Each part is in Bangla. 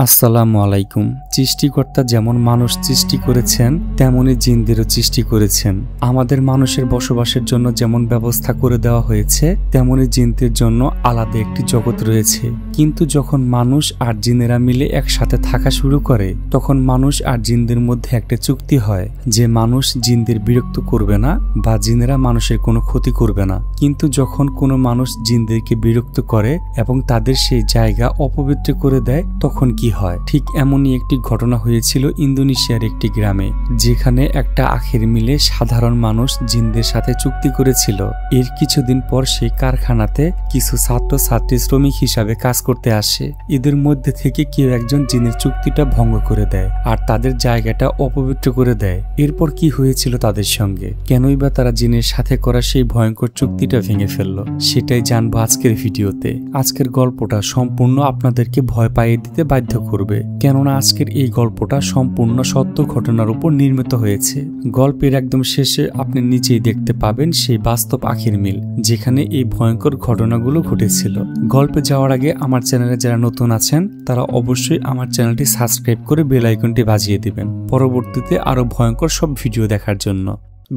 আসসালামু আলাইকুম। সৃষ্টিকর্তা যেমন মানুষ সৃষ্টি করেছেন তেমনি জিনদেরও সৃষ্টি করেছেন। আমাদের মানুষের বসবাসের জন্য যেমন ব্যবস্থা করে দেওয়া হয়েছে তেমনি জিনদের জন্য আলাদা একটি জগৎ রয়েছে। কিন্তু যখন মানুষ আর জিনেরা মিলে একসাথে থাকা শুরু করে তখন মানুষ আর জিনদের মধ্যে একটা চুক্তি হয় যে মানুষ জিনদের বিরক্ত করবে না বা জিনেরা মানুষের কোনো ক্ষতি করবে না। কিন্তু যখন কোনো মানুষ জিনদেরকে বিরক্ত করে এবং তাদের সেই জায়গা অপবিত্র করে দেয় তখন কি হয়? ঠিক এমনই একটি ঘটনা হয়েছিল ইন্দোনেশিয়ার একটি গ্রামে, যেখানে একটা আখের মিলে সাধারণ মানুষ জিনদের সাথে চুক্তি করেছিল। এর কিছুদিন পর সেই কারখানাতে কিছু ছাত্র ছাত্রী শ্রমিক হিসাবে কাজ করতে আসে। এদের মধ্যে থেকে কেউ একজন জিনের চুক্তিটা ভঙ্গ করে দেয় আর তাদের জায়গাটা অপবিত্র করে দেয়। এরপর কি হয়েছিল তাদের সঙ্গে? কেনই বা তারা জিনের সাথে করা সেই ভয়ঙ্কর চুক্তিটা ভেঙে ফেললো? সেটাই জানবো আজকের ভিডিওতে। আজকের গল্পটা সম্পূর্ণ আপনাদেরকে ভয় পাইয়ে দিতে বাধ্য করবে, কেননা আজকের এই গল্পটা সম্পূর্ণ সত্য ঘটনার উপর নির্মিত হয়েছে। গল্পের একদম শেষে আপনি নিচেই দেখতে পাবেন সেই বাস্তব আখের মিল যেখানে এই ভয়ঙ্কর ঘটনাগুলো ঘটেছিল। গল্পে যাওয়ার আগে আমার চ্যানেলে যারা নতুন আছেন তারা অবশ্যই আমার চ্যানেলটি সাবস্ক্রাইব করে বেল আইকনটি বাজিয়ে দিবেন পরবর্তীতে আরো ভয়ঙ্কর সব ভিডিও দেখার জন্য।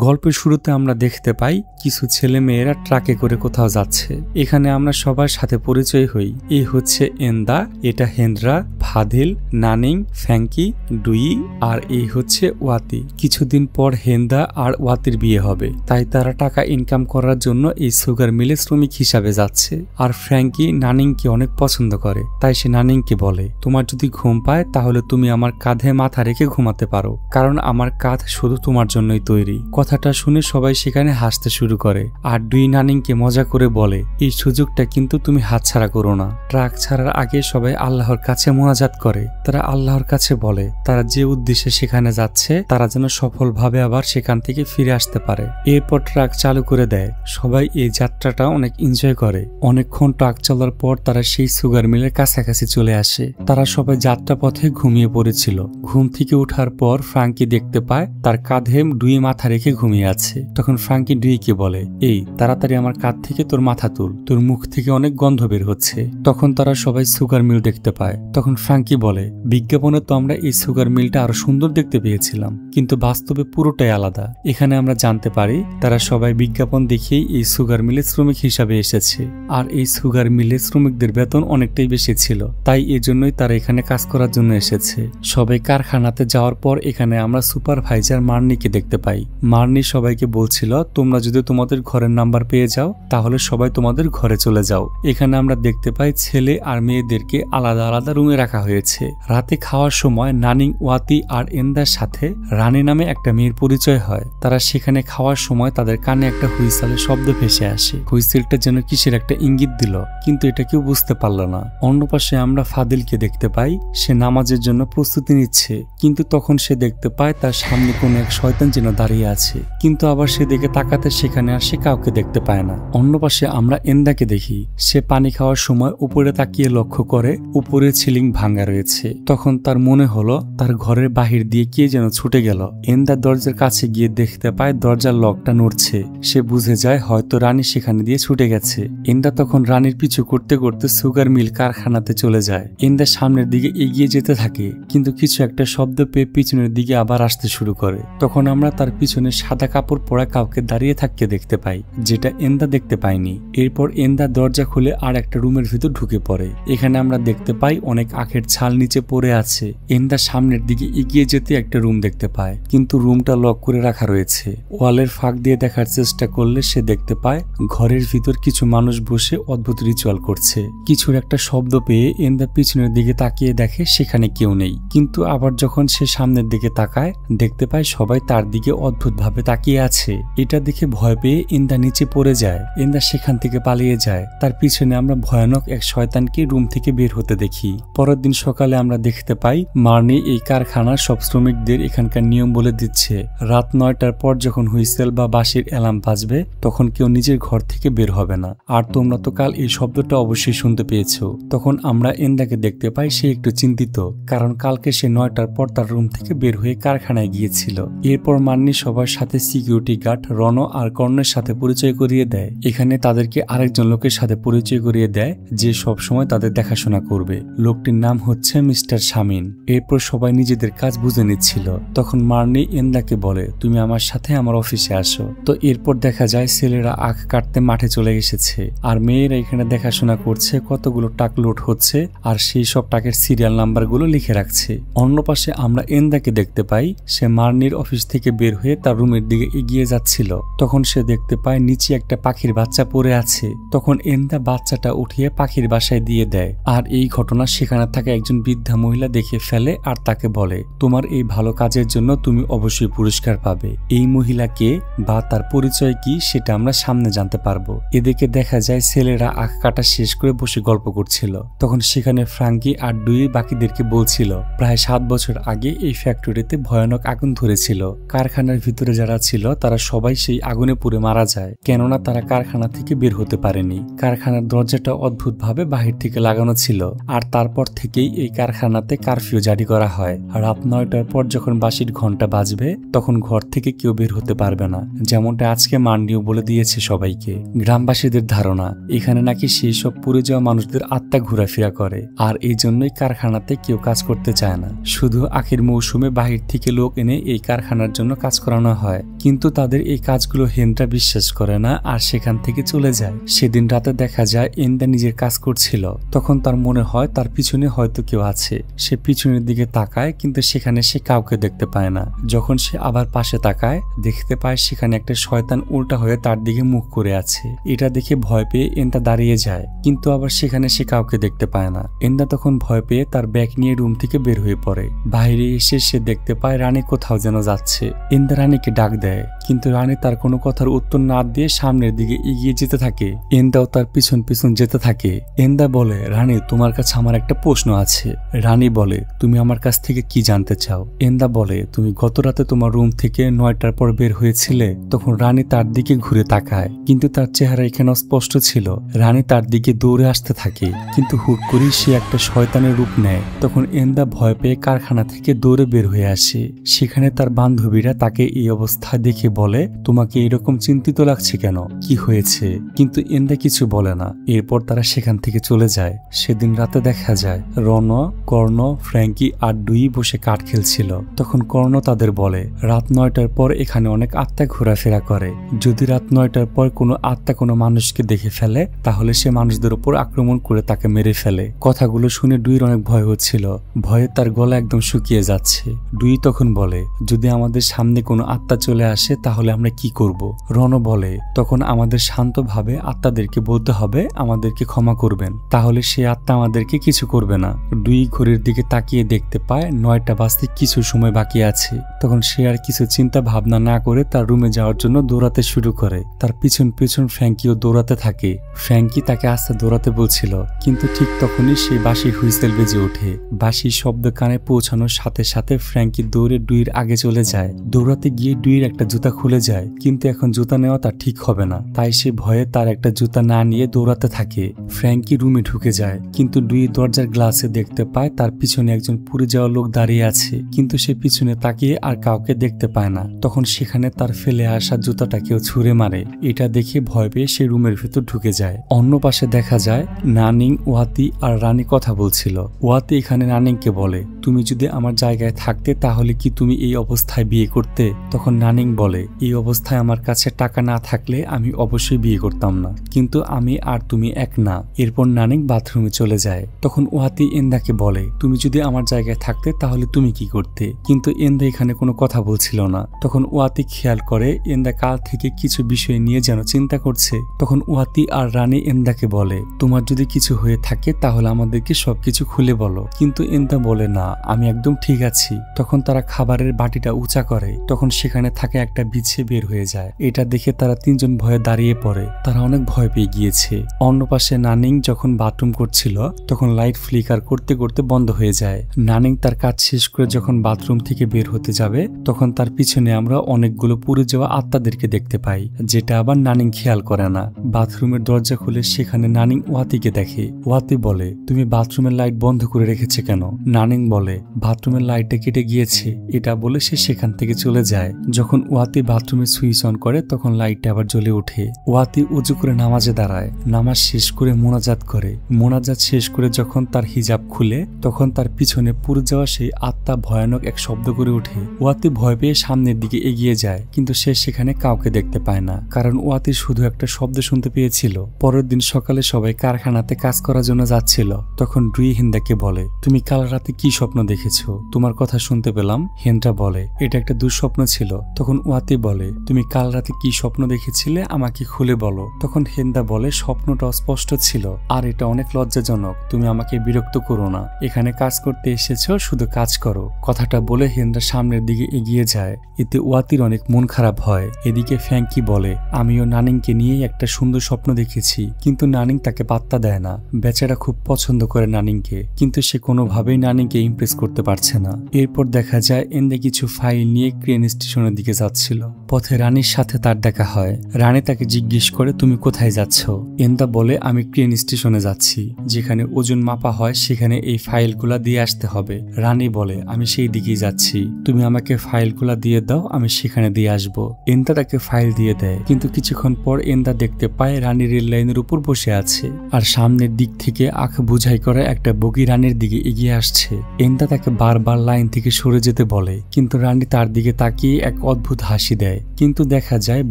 গল্পের শুরুতে আমরা দেখতে পাই কিছু ছেলে মেয়েরা ট্রাকে করে কোথাও যাচ্ছে। এখানে আমরা সবার সাথে পরিচয় হই। এই হচ্ছে এন্দা, এটা হেন্দ্রা, ফাদিল, নানিং, ফ্যাঙ্কি, ডুই আর এই হচ্ছে ওয়াতি। কিছুদিন পর হেন্দা আর ওয়াতির বিয়ে হবে, তাই তারা টাকা ইনকাম করার জন্য এই সুগার মিলে শ্রমিক হিসাবে যাচ্ছে। আর ফ্র্যাঙ্কি নানিংকে অনেক পছন্দ করে, তাই সে নানিংকে বলে, তোমার যদি ঘুম পায় তাহলে তুমি আমার কাঁধে মাথা রেখে ঘুমাতে পারো, কারণ আমার কাঁধ শুধু তোমার জন্যই তৈরি। কথাটা শুনে সবাই সেখানে হাসতে শুরু করে আর দুই নানিংকে মজা করে বলে, এই সুযোগটা কিন্তু তুমি হাতছাড়া করো না। ট্রাক ছাড়ার আগে সবাই আল্লাহর কাছে মোনাজাত করে। তারা আল্লাহর কাছে বলে তারা যে উদ্দেশ্যে সেখানে যাচ্ছে তারা যেন সফলভাবে আবার সেখান থেকে ফিরে আসতে পারে। এরপর ট্রাক চালু করে দেয়। সবাই এই যাত্রাটা অনেক এনজয় করে। অনেকক্ষণ ট্রাক চলার পর তারা সেই সুগার মিলের কাছাকাছি চলে আসে। তারা সবাই যাত্রা পথে ঘুমিয়ে পড়েছিল। ঘুম থেকে ওঠার পর ফ্রাঙ্কি দেখতে পায় তার কাঁধে ডুই মাথা রেখে ঘুমিয়ে আছে। তখন ফ্রাঙ্কি ডুইকে বলে, এই তাড়াতাড়ি আমার কাঁধ থেকে তোর মাথা তুল, তোর মুখ থেকে অনেক গন্ধ বের হচ্ছে। তখন তারা সবাই সুগার মিল দেখতে পায়। তখন ফ্রাঙ্কি বলে, বিজ্ঞাপনে তো আমরা এই সুগার মিলটা আরো সুন্দর দেখতে পেয়েছিলাম, কিন্তু বাস্তবে পুরোটাই আলাদা। এখানে আমরা জানতে পারি তারা সবাই বিজ্ঞাপন দেখেই এই সুগার মিলে শ্রমিক হিসাবে এসেছে। আর এই সুগার মিলে শ্রমিকদের বেতন অনেকটাই বেশি ছিল, তাই এজন্যই তারা এখানে কাজ করার জন্য এসেছে। সবাই কারখানাতে যাওয়ার পর এখানে আমরা সুপারভাইজার মার্নিকে দেখতে পাই। মার্নি সবাইকে বলছিল, তোমরা যদি তোমাদের ঘরের নাম্বার পেয়ে যাও তাহলে সবাই তোমাদের ঘরে চলে যাও। এখানে আমরা দেখতে পাই ছেলে আর মেয়েদেরকে আলাদা আলাদা রুমে রাখা হয়েছে। রাতে খাওয়ার সময় নানিং, ওয়াতি আর এন্দার সাথে রানী নামে একটা মেয়ের পরিচয় হয়। তারা সেখানে খাওয়ার সময় তাদের কানে একটা হুইসেলের শব্দ ভেসে আসে। হুইসেলটা যেন কিসের একটা ইঙ্গিত দিল, কিন্তু এটা কেউ বুঝতে পারল না। অন্য পাশে আমরা ফাদিলকে দেখতে পাই, সে নামাজের জন্য প্রস্তুতি নিচ্ছে, কিন্তু তখন সে দেখতে পায় তার সামনে কোনো এক শয়তান যেন দাঁড়িয়ে আছে, কিন্তু আবার সেদিকে তাকাতে সেখানে আর সে কাউকে দেখতে পায় না। অন্য পাশে আমরা এন্দাকে দেখি, সে পানি খাওয়ার সময় উপরে তাকিয়ে লক্ষ্য করে উপরে সিলিং ভাঙা রয়েছে। তখন তার মনে হলো তার ঘরের বাহির দিয়ে কে যেন ছুটে গেল। এন্দা দরজার কাছে গিয়ে দেখতে পায় দরজার লকটা নড়ছে। সে বুঝে যায় হয়তো রানী সেখানে দিয়ে ছুটে গেছে। এন্দা তখন রানীর পিছু করতে করতে সুগার মিল কারখানাতে চলে যায়। এন্দা সামনের দিকে এগিয়ে যেতে থাকে, কিন্তু কিছু একটা শব্দ পেয়ে পিছনের দিকে আবার আসতে শুরু করে। তখন আমরা তার পিছনে সাদা কাপড় পরা কাউকে দাঁড়িয়ে থাকতে দেখতে পাই, যেটা এন্দা দেখতে পায়নি। এরপর এন্দা দরজা খুলে আর একটা রুমের ভিতর ঢুকে পড়ে। এখানে আমরা দেখতে পাই অনেক আখের ছাল নিচে পড়ে আছে। এন্দা সামনের দিকে এগিয়ে যেতে একটা রুম দেখতে পায়, কিন্তু রুমটা লক করে রাখা রয়েছে। ওয়ালের ফাঁক দিয়ে দেখার চেষ্টা করলে সে দেখতে পায় ঘরের ভিতর কিছু মানুষ বসে অদ্ভুত রিচুয়াল করছে। কিছুর একটা শব্দ পেয়ে এন্দা পিছনের দিকে তাকিয়ে দেখে সেখানে কেউ নেই, কিন্তু আবার যখন সে সামনের দিকে তাকায় দেখতে পায় সবাই তার দিকে অদ্ভুত ভাবে তাকিয়ে আছে। এটা দেখে ভয় পেয়ে এন্দা নিচে পড়ে যায়। এন্দা সেখান থেকে পালিয়ে যায়। তার পিছনে আমরা ভয়ানক এক শয়তানকে রুম থেকে বের হতে দেখি। পরের দিন সকালে আমরা দেখতে পাই মার্নি এই কারখানার সব শ্রমিকদের এখানকার নিয়ম বলে দিচ্ছে, রাত 9টার পর যখন হুইসেল বা বাঁশির অ্যালার্ম বাজবে তখন কেউ নিজের ঘর থেকে বের হবে না। আর তোমরা তো কাল এই শব্দটা অবশ্যই শুনতে পেয়েছো। তখন আমরা এন্দাকে দেখতে পাই সে একটু চিন্তিত, কারণ কালকে সে 9টার পর তার রুম থেকে বের হয়ে কারখানায় গিয়েছিল। এরপর মান্নি সবার সাথে সিকিউরিটি গার্ড রণ আর কর্ণের সাথে পরিচয় করিয়ে দেয়। এখানে তাদেরকে আরেকজন লোকের সাথে পরিচয় করিয়ে দেয় যে সব সময় তাদের দেখাশোনা করবে। লোকটির নাম নাম হচ্ছে মিস্টার শামিন। এরপর সবাই নিজেদের কাজ বুঝে নিচ্ছিল। তখন মার্নি এন্দাকে বলে, তুমি আমার সাথে আমার অফিসে আসো। তো এরপর দেখা যায় ছেলেরা আখ কাটতে মাঠে চলে এসেছে, আর মেয়েরা এখানে দেখাশোনা করছে কতগুলো টাক লোড হচ্ছে, আর সেই সব টাকের সিরিয়াল নাম্বারগুলো লিখে রাখছে। অন্য পাশে আমরা এন্দাকে দেখতে পাই, সে মার্নির অফিস থেকে বের হয়ে তার রুমের দিকে এগিয়ে যাচ্ছিল। তখন সে দেখতে পায় নিচে একটা পাখির বাচ্চা পড়ে আছে। তখন এন্দা বাচ্চাটা উঠিয়ে পাখির বাসায় দিয়ে দেয়। আর এই ঘটনা সেখানে থাকা একজন বৃদ্ধা মহিলা দেখে ফেলে আর তাকে বলে, তোমার এই ভালো কাজের জন্য তুমি অবশ্যই পুরস্কার পাবে। এই মহিলাকে বা তার পরিচয় কি সেটা আমরা সামনে জানতে পারবো। এদিকে দেখা যায় ছেলেরা আখ কাটা শেষ করে বসে গল্প করছিল। তখন সেখানে ফ্রাঙ্কি আর ডুই বাকিদেরকে বলছিল, প্রায় 7 বছর আগে এই ফ্যাক্টরিতে ভয়ানক আগুন ধরেছিল। কারখানার ভিতরে যারা ছিল তারা সবাই সেই আগুনে পুড়ে মারা যায়, কেননা তারা কারখানা থেকে বের হতে পারেনি। কারখানার দরজাটা অদ্ভুতভাবে বাহির থেকে লাগানো ছিল। আর তারপর থেকেই এই কারখানাতে কারফিউ জারি করা হয়। রাত 9টার পর যখন বাঁশির ঘন্টা বাজবে তখন ঘর থেকে কেউ বের হতে পারবে না, যেমনটা আজকে মান্ডিও বলে দিয়েছে সবাইকে। গ্রামবাসীদের ধারণা এখানে নাকি সেই সব পুড়ে যাওয়া মানুষদের আত্মা ঘোরাফেরা করে, আর এই জন্যই কারখানাতে কেউ কাজ করতে চায় না। শুধু আখের মৌসুমে বাহির থেকে লোক এনে এই কারখানার জন্য কাজ করানো হয়, কিন্তু তাদের এই কাজগুলো হেনরা বিশ্বাস করে না আর সেখান থেকে চলে যায়। সেদিন রাতে দেখা যায় এন্দা নিজের কাজ করছিল। তখন তার মনে হয় তার পিছনে হয়তো কেউ আছে। সে পিছনের দিকে তাকায়, কিন্তু সেখানে সে কাউকে দেখতে পায় না। যখন সে আবার পাশে তাকায় দেখতে পায় সেখানে একটা শয়তান উল্টা হয়ে তার দিকে মুখ করে আছে। এটা দেখে ভয় পেয়ে এন্দা দাঁড়িয়ে যায়, কিন্তু আবার সেখানে সে কাউকে দেখতে পায় না। এন্দা তখন ভয় পেয়ে তার ব্যাগ নিয়ে রুম থেকে বের হয়ে পড়ে। বাইরে এসে সে দেখতে পায় রানী কোথাও যেন যাচ্ছে। এন্দা রানীকে ডাক দেয়, কিন্তু রানী তার কোনো কথার উত্তর না দিয়ে সামনের দিকে এগিয়ে যেতে থাকে। এন্দাও তার পিছন পিছন যেতে থাকে। এন্দা বলে, রানী তোমার কাছে আমার একটা প্রশ্ন আছে। রানী বলে, তুমি আমার কাছ থেকে কি জানতে চাও? এন্দা বলে, তুমি গত রাতে তোমার রুম থেকে 9টার পর বের হয়েছিলে। তখন রানী তার দিকে ঘুরে তাকায়, কিন্তু তার চেহারা এখানে স্পষ্ট ছিল। রানী তার দিকে দৌড়ে আসতে থাকে, কিন্তু হুট করে সে একটা শয়তানের রূপ নেয়। তখন এন্দা ভয় পেয়ে কারখানা থেকে দৌড়ে বের হয়ে আসে। সেখানে তার বান্ধবীরা তাকে এই অবস্থা দেখে বলে, তোমাকে এরকম চিন্তিত লাগছে কেন, কি হয়েছে? কিন্তু এন্দা কিছু বলে না। এরপর তারা সেখান থেকে চলে যায়। সেদিন রাতে দেখা যায় রন, কর্ণ, ফ্র্যাঙ্কি আর ডুই বসে কাঠ খেলছিল। তখন কর্ণ তাদের বলে, রাত 9টার পর এখানে অনেক আত্মা ঘোরাফেরা করে। যদি রাত 9টার পর কোনো আত্মা কোনো মানুষকে দেখে ফেলে তাহলে সে মানুষদের উপর আক্রমণ করে তাকে মেরে ফেলে। কথাগুলো শুনে ডুইর অনেক ভয় হচ্ছিল। ভয়ে তার গলা একদম শুকিয়ে যাচ্ছে। ডুই তখন বলে, যদি আমাদের সামনে কোনো আত্মা চলে আসে তাহলে আমরা কি করব? রন বলে, তখন আমাদের শান্তভাবে আত্মাদেরকে বলতে হবে আমাদেরকে ক্ষমা করবেন, তাহলে সে আত্মা আমাদেরকে কিছু করবে না। ডুই ঘড়ির দিকে তাকিয়ে দেখতে পায় 9টা বাজতে কিছু সময় বাকি আছে। তখন সে আর কিছু চিন্তা ভাবনা না করে তার রুমে যাওয়ার জন্য দৌড়াতে শুরু করে। তার পিছন পিছন ফ্র্যাঙ্কিও দৌড়াতে থাকে। ফ্র্যাঙ্কি তাকে আস্তে দৌড়াতে বলছিল, কিন্তু ঠিক তখনই সেই বাঁশির হুইসেল বেজে ওঠে। বাঁশির শব্দ কানে পৌঁছানোর সাথে সাথে ফ্র্যাঙ্কি দৌড়ে ডুইয়ের আগে চলে যায়। দৌড়াতে গিয়ে ডুইয়ের একটা জুতা খুলে যায়, কিন্তু এখন জুতা নেওয়া তার ঠিক হবে না। তাই সে ভয়ে তার একটা জুতা না নিয়ে দৌড়াতে থাকে। ফ্র্যাঙ্কি রুমে ঢুকে যায়, কিন্তু ডুই দরজার গ্লাসে দেখতে পায় তার পিছনে একজন পুড়ে যাওয়া লোক দাঁড়িয়ে আছে, কিন্তু সে পিছনে তাকিয়ে আর কাউকে দেখতে পায় না। তখন সেখানে তার ফেলে আসা জুতাটা কেউ ছুঁড়ে মারে। এটা দেখে ভয় পেয়ে সে রুমের ভেতর ঢুকে যায়। অন্য পাশে দেখা যায় নানিং, ওয়াতি আর রানী কথা বলছিল। ওয়াতি এখানে নানিংকে বলে, তুমি যদি আমার জায়গায় থাকতে তাহলে কি তুমি এই অবস্থায় বিয়ে করতে? তখন নানিং বলে, এই অবস্থায় আমার কাছে টাকা না থাকলে আমি অবশ্যই বিয়ে করতাম না, কিন্তু আমি আর তুমি এক না। এরপর নানিং বাথরুমে চলে যায়। তখন ওয়াতি এন্দাকে বলে, তুমি যদি আমার জায়গায় থাকতে তাহলে তুমি কি করতে? কিন্তু এন্দা এখানে কোনো কথা বলছিল না। তখন ওয়াতি খেয়াল করে এন্দা কাল থেকে কিছু বিষয় নিয়ে যেন চিন্তা করছে। তখন ওয়াতি আর রানী এন্দাকে বলে, তোমার যদি কিছু হয়ে থাকে তাহলে আমাদেরকে সবকিছু খুলে বলো। কিন্তু এন্দা বলে, না আমি একদম ঠিক আছি। তখন তারা খাবারের বাটিটা উঁচা করে। তখন সেখানে থাকে একটা বিছে বের হয়ে যায়। এটা দেখে তারা তিনজন ভয়ে দাঁড়িয়ে পড়ে। তারা অনেক ভয় পেয়ে গিয়েছে। অন্য পাশে নানিং যখন বাথরুম করছিল তখন লাইট ফ্লিকার করতে করতে বন্ধ হয়ে যায়। নানিং তার কাজ শেষ করে যখন বাথরুম থেকে বের হতে যাবে তখন তার পিছনে আমরা অনেকগুলো পুড়ে যাওয়া আত্মাদেরকে দেখতে পাই, যেটা আবার নানিং খেয়াল করে না। বাথরুমের দরজা খুলে সেখানে নানিং ওয়াতিকে দেখে। ওয়াতি বলে, তুমি বাথরুমের লাইট বন্ধ করে রেখেছে কেন? নানিং বলে, বাথরুমের লাইটটা কেটে গিয়েছে। এটা বলে সে সেখান থেকে চলে যায়। যখন ওয়াতি বাথরুমে সুইচ অন করে তখন লাইটটা আবার জ্বলে ওঠে। ওয়াতি উজু করে নামাজে দাঁড়ায়। নামাজ শেষ করে মোনাজাত করে। মোনাজাত শেষ করে যখন তার হিজাব খুলে তখন তার পিছনে পুড়ে যাওয়া সেই আত্মা ভয়ানক এক শব্দ করে ওঠে। ওয়াতি ভয় পেয়ে সামনের দিকে এগিয়ে যায়, কিন্তু সে সেখানে কাউকে দেখতে পায় না, কারণ ওয়াতি শুধু একটা শব্দ শুনতে পেয়েছিল। পরের দিন সকালে সবাই কারখানাতে কাজ করার জন্য যাচ্ছিল। তখন ড্রুই হিন্দাকে বলে, তুমি কাল রাতে কি স্বপ্ন দেখেছো? তোমার কথা শুনতে পেলাম। হিন্দা বলে, এটা একটা দুঃস্বপ্ন ছিল। তখন ওয়াতি বলে, তুমি কাল রাতে কি স্বপ্ন দেখেছিলে আমাকে খুলে বলো। তখন হিন্দা বলে, স্বপ্নটা অস্পষ্ট ছিল আর এটা অনেক লজ্জাজনক, তুমি আমাকে বিরক্ত করো না, এখানে কাজ করতে এসেছো, শুধু কাজ করো। কথাটা বলে হিন্দা সামনের দিকে এগিয়ে যায়। এতে ওয়াতির অনেক মন খারাপ হয়। এদিকে ফ্র্যাঙ্কি বলে, আমিও নানিংকে নিয়ে একটা সুন্দর স্বপ্ন দেখেছি, কিন্তু নানিং তাকে পাত্তা দেয় না। বেচারা খুব পছন্দ করে নানিংকে, কিন্তু সে কোনোভাবেই নানিংকে ইমপ্রেস করতে পারছে না। এরপর দেখা যায় এন্দা কিছু ফাইল নিয়ে ক্রেন স্টেশনের দিকে যাচ্ছিল। পথে রানীর সাথে তার দেখা হয়। রানী তাকে জিজ্ঞেস করে, তুমি কোথায় যাচ্ছ? এন্দা বলে, আমি ক্রেন স্টেশনে যাচ্ছি, যেখানে ওজন মাপা হয় সেখানে এই ফাইলগুলা দিয়ে আসতে হবে। রানী বলে, আমি সেই দিকেই যাচ্ছি, তুমি আমাকে ফাইলগুলা দিয়ে দাও, আমি সেখানে দিয়ে আসব। এন্দা তাকে ফাইল দিয়ে দেয়, কিন্তু কিছুক্ষণ পর এন্দা দেখতে পায় রানী রেল লাইনের উপর বসে আছে, আর সামনের দিক থেকে আখ বুঝাই করা একটা বগি রানীর দিকে এগিয়ে আসছে। এন্দা তাকে বারবার লাইন থেকে সরে যেতে বলে, কিন্তু রানী তার দিকে তাকিয়ে এক অদ্ভুত হাসি দেয়। কিন্তু দেখা যায়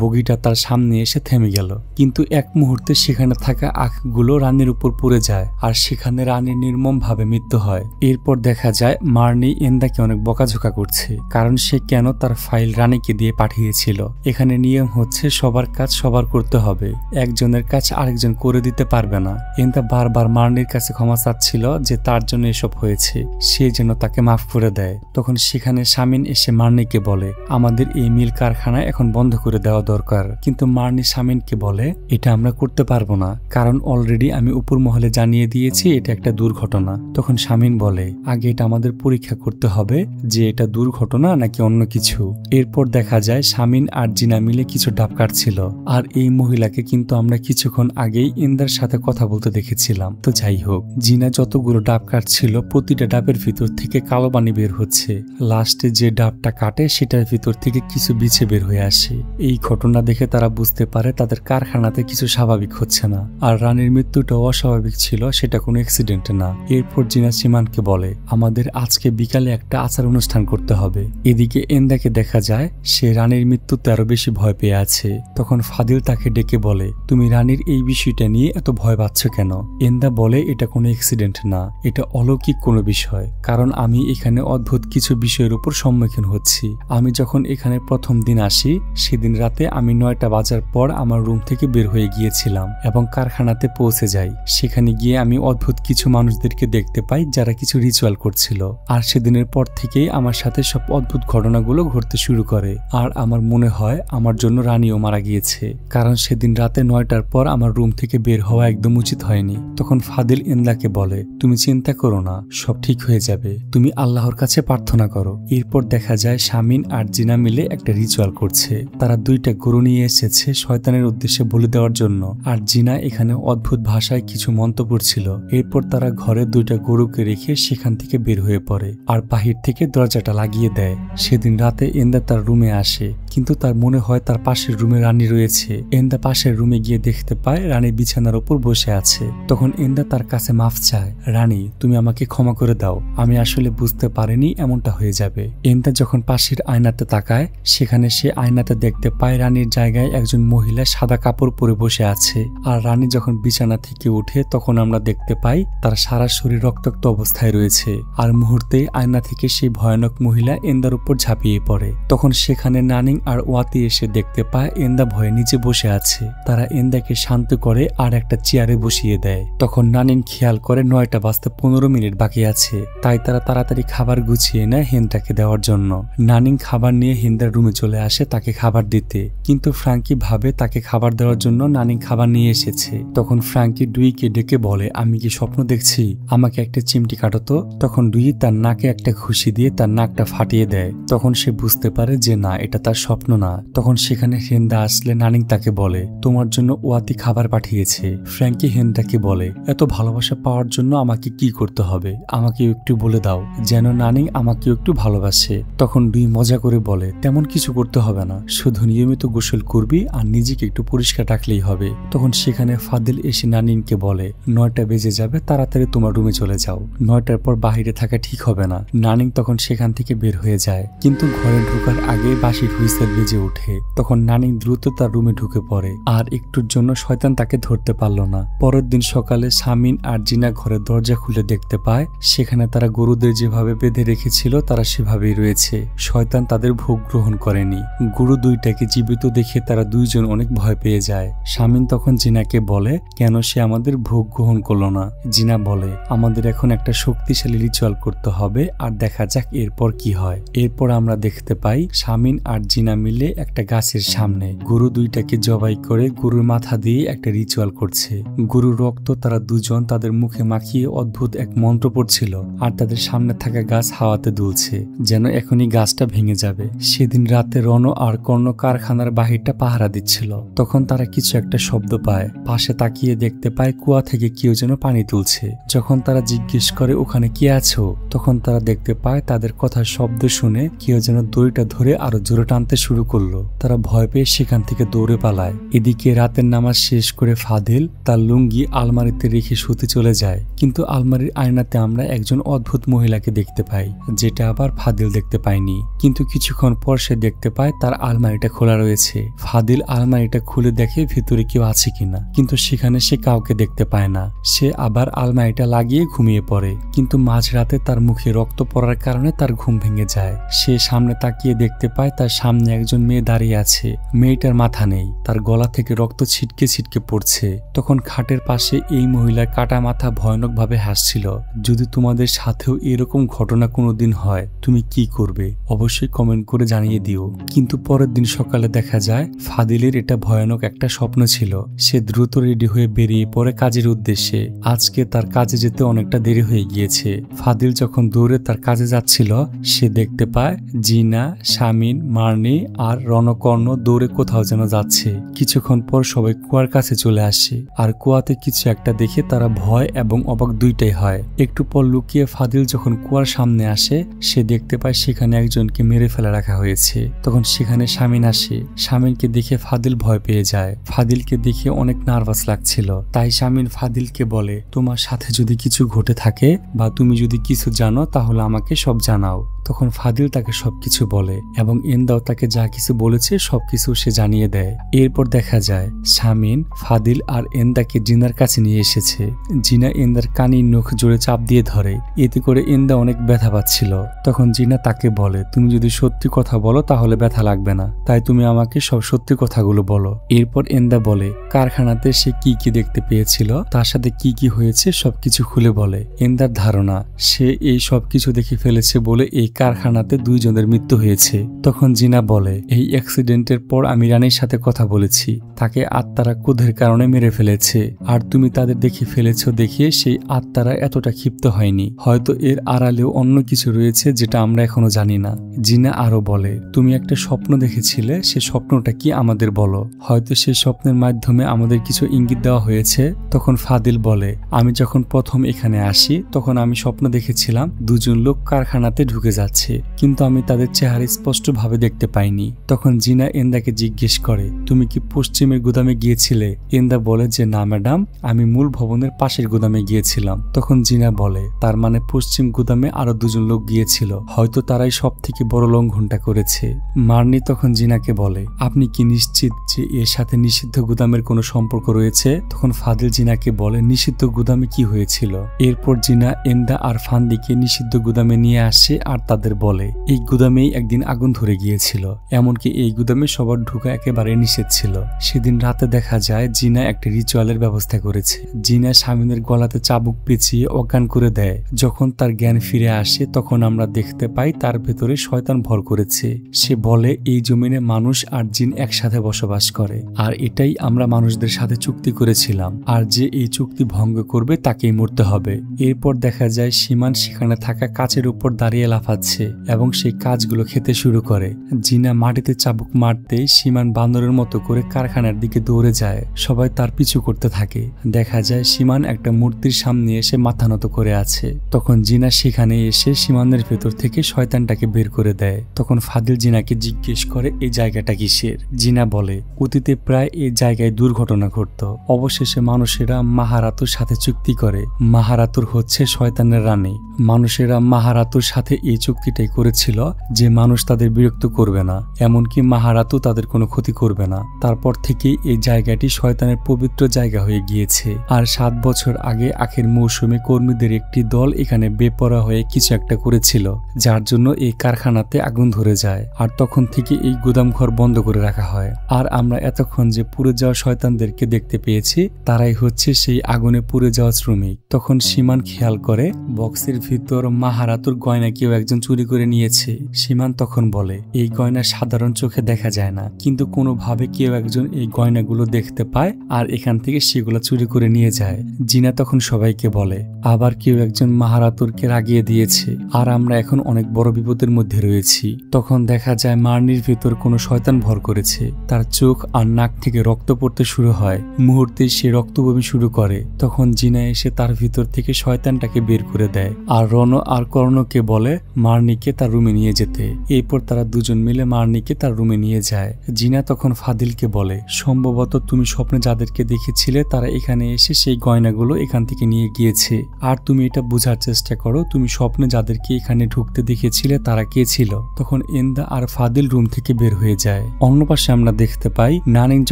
বগিটা তার সামনে এসে থেমে গেল, কিন্তু এক মুহূর্তে সেখানে থাকা আখগুলো রানীর উপর পড়ে যায়, আর সেখানে রানীর নির্মম ভাবে মৃত্যু হয়। এরপর দেখা যায় মার্নি এন্দাকে অনেক বকাঝোকা করছে, কারণ সে কেন তার ফাইল রানীকে দিয়ে পাঠিয়েছিল। এখানে নিয়ম হচ্ছে সবার কাজ সবার করতে হবে, একজনের কাজ আরেকজন করে দিতে পারবে না। এন্দা বারবার মার্নির কাছে ক্ষমা চাচ্ছিল যে তার জন্য এসব হয়েছে, সে যেন তাকে মাফ করে দেয়। তখন সেখানে শামিন এসে মার্নিকে বলে, আমাদের এই মিল কারখানা এখন বন্ধ করে দেওয়া দরকার। কিন্তু মার্নি শামিনকে বলে, এটা আমরা করতে পারবো না, কারণ অলরেডি আমি উপর মহলে জানিয়ে দিয়েছি এটা একটা দুর্ঘটনা। তখন শামিন বলে, আগে এটা আমাদের পরীক্ষা করতে হবে যে এটা দুর্ঘটনা নাকি অন্য কিছু। এরপর দেখা যায় শামিন আর জিনা মিলে কিছু ডাব কাটছিল, আর এই মহিলাকে কিন্তু আমরা কিছুক্ষণ আগেই ইন্দার সাথে কথা বলতে দেখেছিলাম। তো যাই হোক, জিনা যতগুলো ডাব কাটছিল প্রতিটা ডাবের ভিতর থেকে কালো পানি বের হচ্ছে। লাস্টে যে ডাবটা কাটে সেটার ভিতর থেকে কিছু বিছে বের হয়ে আসে। এই ঘটনা দেখে তারা বুঝতে পারে তাদের কারখানাতে কিছু স্বাভাবিক হচ্ছে না, আর রানীর মৃত্যুটাও অস্বাভাবিক ছিল, সেটা কোনো অ্যাক্সিডেন্ট না। এরপর জিনা সিমানকে বলে, আমাদের আজকে বিকালে একটা আচার অনুষ্ঠান করতে হবে। এদিকে এন্দাকে দেখা যায় সে রানীর মৃত্যুতে আরো বেশি ভয় পেয়ে আছে। তখন ফাদিল তাকে ডেকে বলে, তুমি রানীর এই বিষয়টা নিয়ে এত ভয় পাচ্ছ কেন? এন্দা বলে, এটা কোনো অ্যাক্সিডেন্ট না, এটা অলৌকিক কোনো বিষয়, কারণ আমি এখানে অদ্ভুত কিছু বিষয়ের উপর সম্মুখীন হচ্ছি। আমি যখন এখানে প্রথম দিন আসি সেদিন রাতে আমি 9টা বাজার পর আমার রুম থেকে বের হয়ে গিয়েছিলাম এবং কারখানাতে পৌঁছে যাই। সেখানে গিয়ে আমি অদ্ভুত কিছু মানুষদেরকে দেখতে পাই যারা কিছু রিচুয়াল করছিল, আর সেদিনের পর থেকেই আমার সাথে সব অদ্ভুত ঘটনাগুলো ঘটতে শুরু করে। আর আমার মনে হয় আমার জন্য রানীও মারা গিয়েছে, কারণ সেদিন রাতে 9টার পর আমার রুম থেকে বের হওয়া একদম উচিত হয়নি। তখন ফাদিল এন্দাকে বলে, তুমি চিন্তা করো না, সব ঠিক হয়ে যাবে, তুমি আল্লাহর কাছে প্রার্থনা করো। এরপর দেখা যায় শামিন আর জিনা মিলে একটা রিচুয়াল করছে। তারা 2টা গরু নিয়ে এসেছে শয়তানের উদ্দেশ্যে বলি দেওয়ার জন্য, আর জিনা এখানে অদ্ভুত ভাষায় কিছু মন্তব্য ছিল। এরপর তারা ঘরে 2টা গরুকে রেখে সেখান থেকে বের হয়ে পড়ে, আর বাহির থেকে দরজাটা লাগিয়ে দেয়। সেদিন রাতে এন্দা তার রুমে আসে, কিন্তু তার মনে হয় তার পাশের রুমে রানী রয়েছে। এন্দা পাশের রুমে গিয়ে দেখতে পায় রানী বিছানার উপর বসে আছে। তখন এন্দা তার কাছে মাফ চায়, রানী তুমি আমাকে ক্ষমা করে দাও, আমি আসলে বুঝতে পারিনি এমনটা হয়ে যাবে। এন্দা যখন পাশের আয়নাতে তাকায় সেখানে সে আয়নাতে দেখতে পায় রানীর জায়গায় একজন মহিলা সাদা কাপড় পরে বসে আছে। আর রানী যখন বিছানা থেকে উঠে তখন আমরা দেখতে পাই তার সারা শরীর রক্তাক্ত অবস্থায় রয়েছে, আর মুহূর্তে আয়না থেকে সেই ভয়ানক মহিলা এন্দার উপর ঝাঁপিয়ে পড়ে। তখন সেখানে নানিং আর ওয়াতি এসে দেখতে পায় এন্দা ভয়ে নিচে বসে আছে। তারা এন্দাকে শান্ত করে আর একটা চেয়ারে বসিয়ে দেয়। তখন নানিং খেয়াল করে 9টা বাজতে 15 মিনিট বাকি আছে, তাই তারা তাড়াতাড়ি খাবার গুছিয়ে নেয় হেন্দাকে দেওয়ার জন্য। নানিং খাবার নিয়ে হিন্দার রুমে চলে আসে তাকে খাবার দিতে, কিন্তু ফ্র্যাঙ্কি ভাবে তাকে খাবার দেওয়ার জন্য নানিং খাবার নিয়ে এসেছে। তখন ফ্র্যাঙ্কি ডুইকে ডেকে বলে, আমি কি স্বপ্ন দেখছি, আমাকে একটা চিমটি কাটতো। তখন ডুই তার নাকে একটা ঘুষি দিয়ে তার নাকটা ফাটিয়ে দেয়। তখন সে বুঝতে পারে যে না, এটা তার স্বপ্ন না। তখন সেখানে হেন্দা আসলে নানিং তাকে বলে তোমার জন্য ওয়াতি খাবার পাঠিয়েছে। ফ্র্যাঙ্কি হেন্দাকে বলে এত ভালোবাসা পাওয়ার জন্য আমাকে কি করতে হবে, আমাকে একটু বলে দাও যেন নানিং আমাকে একটু ভালোবাসে। তখন দুই মজা করে বলে তেমন কিছু করতে হবে না, শুধু নিয়মিত গোসল করবি আর নিজেকে একটু পরিষ্কার রাখলেই হবে। তখন সেখানে ফাদিল এসে নানিনকে বলে 9টা বেজে যাবে, তাড়াতাড়ি তোমার রুমে চলে যাও, 9টার পর বাহিরে থাকা ঠিক হবে না। নানিং তখন সেখান থেকে বের হয়ে যায়, কিন্তু ঘরে ঢোকার আগে বাঁশি হুইসেল বেজে ওঠে। তখন নানিং দ্রুত তার রুমে ঢুকে পড়ে, আর একটুর জন্য শয়তান তাকে ধরতে পারল না। পরের দিন সকালে শামিন আর জিনা ঘরের দরজা খুলে দেখতে পায় সেখানে তারা গরুদের যেভাবে বেঁধে রেখেছিল তারা সেভাবেই রয়েছে। শয়তান তাদের ভোগ গ্রহণ করেনি। গরু দুইটাকে জীবিত দেখে তারা দুইজন অনেক ভয় পেয়ে যায়। শামিন তখন জিনাকে বলে কেন সে আমাদের ভোগ গ্রহণ করলো না। জিনা বলে আমাদের এখন একটা শক্তিশালী রিচুয়াল করতে হবে, আর দেখা যাক এরপর কি হয়। এরপর আমরা দেখতে পাই শামিন আর জিনা মিলে একটা গাছের সামনে গরু দুইটাকে জবাই করে গরুর মাথা দিয়ে একটা রিচুয়াল করছে। গরুর রক্ত তারা দুজন তাদের মুখে মাখিয়ে অদ্ভুত এক মন্ত্র পড়ছিল, আর তাদের সামনে থাকা গাছ হাওয়াতে দুলছে যেন এখনই গাছটা ভেঙে যাবে। সেদিন রাতে রণ আর কর্ণ কারখানার বাহিরটা পাহারা দিচ্ছিল। তখন তারা কিছু একটা শব্দ পায়, পাশে তাকিয়ে দেখতে পায় কুয়া থেকে কেউ যেন পানি তুলছে। যখন তারা জিজ্ঞেস করে ওখানে কি আছো, তখন তারা দেখতে পায় তাদের কথার শব্দ শুনে কেউ যেন দড়িটা ধরে আরো জোরে টানতে শুরু করলো। তারা ভয় পেয়ে সেখান থেকে দৌড়ে পালায়। এদিকে রাতের নামাজ শেষ করে ফাদিল তার লুঙ্গি আলমারিতে রেখে শুতে চলে যায়, কিন্তু আলমারির আয়নাতে আমরা একজন অদ্ভুত মহিলাকে দেখতে পাই, যেটা আবার ফাদিল দেখতে পায়নি। কিন্তু কিছুক্ষণ পর সে দেখতে পায় তার আলমারিটা খোলা রয়েছে। ফাদিল আলমারিটা খুলে দেখে ভিতরে কেউ আছে কিনা, কিন্তু সেখানে সে কাউকে দেখতে পায় না। সে আবার আলমারিটা লাগিয়ে ঘুমিয়ে পড়ে, কিন্তু মাঝরাতে তার মুখে রক্ত পড়ার কারণে তার ঘুম ভেঙে যায়। সে সামনে তাকিয়ে দেখতে পায় তার সামনে একজন মেয়ে দাঁড়িয়ে আছে। মেয়েটার মাথা নেই, তার গলা থেকে রক্ত ছিটকে ছিটকে পড়ছে। তখন খাটের পাশে এই মহিলার কাটা মাথা ভয়ানক ভাবে হাসছিল। যদি তোমাদের সাথেও এরকম ঘটনা কোনোদিন হয় তুমি কি করবে, অবশ্যই কমেন্ট করে জানিয়ে দিও। কিন্তু পরের দিন সকালে দেখা যায় ফাদিলের এটা ভয়ানক একটা স্বপ্ন ছিল। সে দ্রুত রেডি হয়ে বেরিয়ে পড়ে কাজের উদ্দেশ্যে। আজকে তার কাজে যেতে অনেকটা দেরি হয়ে গিয়েছে। ফাদিল যখন দৌড়ে তার কাজে যাচ্ছিল সে দেখতে পায় জিনা, শামিন, মার্নি আর রণকর্ণ দৌড়ে কোথাও যেন যাচ্ছে। কিছুক্ষণ পর সবাই কুয়ার কাছে চলে আসে, আর কুয়াতে কিছু একটা দেখে তারা ভয় এবং অবাক দুইটাই হয়। একটু পর লুকিয়ে ফাদিল যখন কুয়ার সামনে আসে সে দেখতে পায় সেখানে একজনকে মেরে ফেলে রাখা হয়েছে। তখন সেখানে শামিন আসে। শামিনকে দেখে ফাদিল ভয় পেয়ে যায়। ফাদিলকে দেখে অনেক নার্ভাস লাগছিল, তাই শামিন ফাদিলকে বলে তোমার সাথে যদি কিছু ঘটে থাকে বা তুমি যদি কিছু জানো তাহলে আমাকে সব জানাও। তখন ফাদিল তাকে সবকিছু বলে এবং এন্দাও তাকে যা কিছু বলেছে সবকিছু সে জানিয়ে দেয়। এরপর দেখা যায় শামিন, ফাদিল আর এন্দাকে জিনার কাছে নিয়ে এসেছে। জিনা এন্দার কানির নখ জোরে চাপ দিয়ে ধরে, এতে করে এন্দা অনেক ব্যথা পাচ্ছিল। তখন জিনা তাকে বলে তুমি যদি সত্যি কথা বলো তাহলে ব্যথা লাগবে না, তাই তুমি আমাকে সব সত্যি কথাগুলো বলো। এরপর এন্দা বলে কারখানাতে সে কি কি দেখতে পেয়েছিল, তার সাথে কি কি হয়েছে সবকিছু খুলে বলে। এন্দার ধারণা সে এই সবকিছু দেখে ফেলেছে বলে এই কারখানাতে দুইজনের মৃত্যু হয়েছে। তখন জিনা বলে এই অ্যাক্সিডেন্টের পর আমি রানীর সাথে কথা বলেছি, তাকে আত্মারা ক্রোধের কারণে মেরে ফেলেছে, আর তুমি তাদের দেখে ফেলেছ দেখে সেই আত্মারা এতটা ক্ষিপ্ত হয়নি, হয়তো এর আড়ালেও অন্য কিছু রয়েছে যেটা আমরা এখনো জানি না। জিনা আরো বলে তুমি একটা স্বপ্ন দেখেছিলে, সে স্বপ্নটা কি আমাদের বলো, হয়তো সেই স্বপ্নের মাধ্যমে আমাদের কিছু ইঙ্গিত দেওয়া হয়েছে। তখন ফাদিল বলে আমি যখন প্রথম এখানে আসি তখন আমি স্বপ্ন দেখেছিলাম দুজন লোক কারখানাতে ঢুকে যাচ্ছে, কিন্তু আমি তাদের চেহারা স্পষ্টভাবে দেখতে পাইনি। তখন জিনা এন্দাকে জিজ্ঞেস করে তুমি কি পশ্চিমের গুদামে গিয়েছিলে? এন্দা বলে যে না ম্যাডাম, আমি মূল ভবনের পাশের গুদামে গিয়েছিলাম। তখন জিনা বলে তার মানে পশ্চিম গুদামে আরো দুজন লোক গিয়েছিল, হয়তো তারাই সব থেকে বড় লঙ্ঘনটা করেছে। মার্নি তখন জিনাকে বলে আপনি কি নিশ্চিত যে এর সাথে নিষিদ্ধ গুদামের কোনো সম্পর্ক রয়েছে? তখন ফাদিল জিনাকে বলে নিষিদ্ধ গুদামে কি হয়েছিল? এরপর জিনা এন্দা আর ফান্দিকে নিষিদ্ধ গুদামে নিয়ে আসে আর তাদের বলে এই গুদামেই একদিন আগুন ধরে গিয়েছিল, এমনকি এই গুদামে সবার ঢোকা একেবারে নিষেধ ছিল। সেদিন রাতে দেখা যায় জিনা একটা রিচুয়ালের ব্যবস্থা করেছে। জিনা শামিনের গলাতে চাবুক পেঁচিয়ে অজ্ঞান করে দেয়। যখন তার জ্ঞান ফিরে আসে তখন আমরা দেখতে পাই তার ভেতরে শয়তান ভর করেছে। সে বলে এই জমিনে মানুষ আর জিন একসাথে বসবাস করে, আর এটাই আমরা মানুষদের সাথে চুক্তি করেছিলাম, আর যে এই চুক্তি ভঙ্গ করবে তাকেই মরতে হবে। এরপর দেখা যায় সীমান সেখানে থাকা কাচের উপর দাঁড়িয়ে লাফাচ্ছে। চালাচ্ছে এবং সেই কাজগুলো খেতে শুরু করে। জিনা মাটিতে চাবুক মারতেই সীমান বান্দরের মতো করে কারখানার দিকে দৌড়ে যায়। সবাই তার পিছু করতে থাকে। দেখা যায় সীমান একটা মূর্তির সামনে এসে মাথা নত করে আছে। তখন জিনা সেখানে এসে সীমানের ভেতর থেকে শয়তানটাকে বের করে দেয়। তখন ফাদিল জিনাকে জিজ্ঞেস করে এই জায়গাটা কিসের। জিনা বলে অতীতে প্রায় এই জায়গায় দুর্ঘটনা ঘটত। অবশেষে মানুষেরা মাহারাতুর সাথে চুক্তি করে। মাহারাতুর হচ্ছে শয়তানের রানী। মানুষেরা মাহারাতুর সাথে এই চুক্তিটাই করেছিল যে মানুষ তাদের বিরক্ত করবে না, এমনকি মাহারাতু তাদের কোনো ক্ষতি করবে না। তারপর থেকেই এই জায়গাটি শয়তানের পবিত্র জায়গা হয়ে গিয়েছে। আর 7 বছর আগে আখের মৌসুমে কর্মীদের একটি দল এখানে বেপরোয়া হয়ে কিছু একটা করেছিল, যার জন্য এই কারখানাতে আগুন ধরে যায়। আর তখন থেকে এই গুদামঘর বন্ধ করে রাখা হয়। আর আমরা এতক্ষণ যে পুড়ে যাওয়া শয়তানদেরকে দেখতে পেয়েছি তারাই হচ্ছে সেই আগুনে পুড়ে যাওয়া শ্রমিক। তখন সীমান খেয়াল করে বক্সের ভিতর মাহারাতুর গয়না কেউ একজন চুরি করে নিয়েছে। সীমান তখন বলে এই গয়না সাধারণ চোখে দেখা যায় না, কিন্তু কোনোভাবে কেউ একজন এই গয়নাগুলো দেখতে পায় আর এখান থেকে সেগুলো চুরি করে নিয়ে যায়। জিনা তখন সবাইকে বলে আবার কেউ একজন মাহারাতুরকে রাগিয়ে দিয়েছে আর আমরা এখন অনেক বড় বিপদের মধ্যে রয়েছি। তখন দেখা যায় মার্নির ভিতর কোনো শয়তান ভর করেছে। তার চোখ আর নাক থেকে রক্ত পড়তে শুরু হয়। মুহূর্তে সে রক্তবমি শুরু করে। তখন জিনা এসে তার ভিতর থেকে শয়তানটাকে বের করে দেয় আর রণ আর কর্ণকে বলে মার্নিকে তার রুমে নিয়ে যেতে। এরপর তারা দুজন মিলে মার্নিকে তার রুমে নিয়ে যায়। জিনা তখন ফাদিলকে বলে সম্ভবত তুমি স্বপ্নে যাদেরকে দেখেছিলে তারা এখানে এসে সেই গয়নাগুলো এখান থেকে নিয়ে গিয়েছে। আর তুমি এটা বোঝার চেষ্টা করো তুমি স্বপ্নে যাদেরকে এখানে ঢুকতে দেখেছিলে তারা কে ছিল। তখন এন্দা আর ফাদিল রুম থেকে বের হয়ে যায়। অন্য পাশে আমরা দেখতে পাই নানিং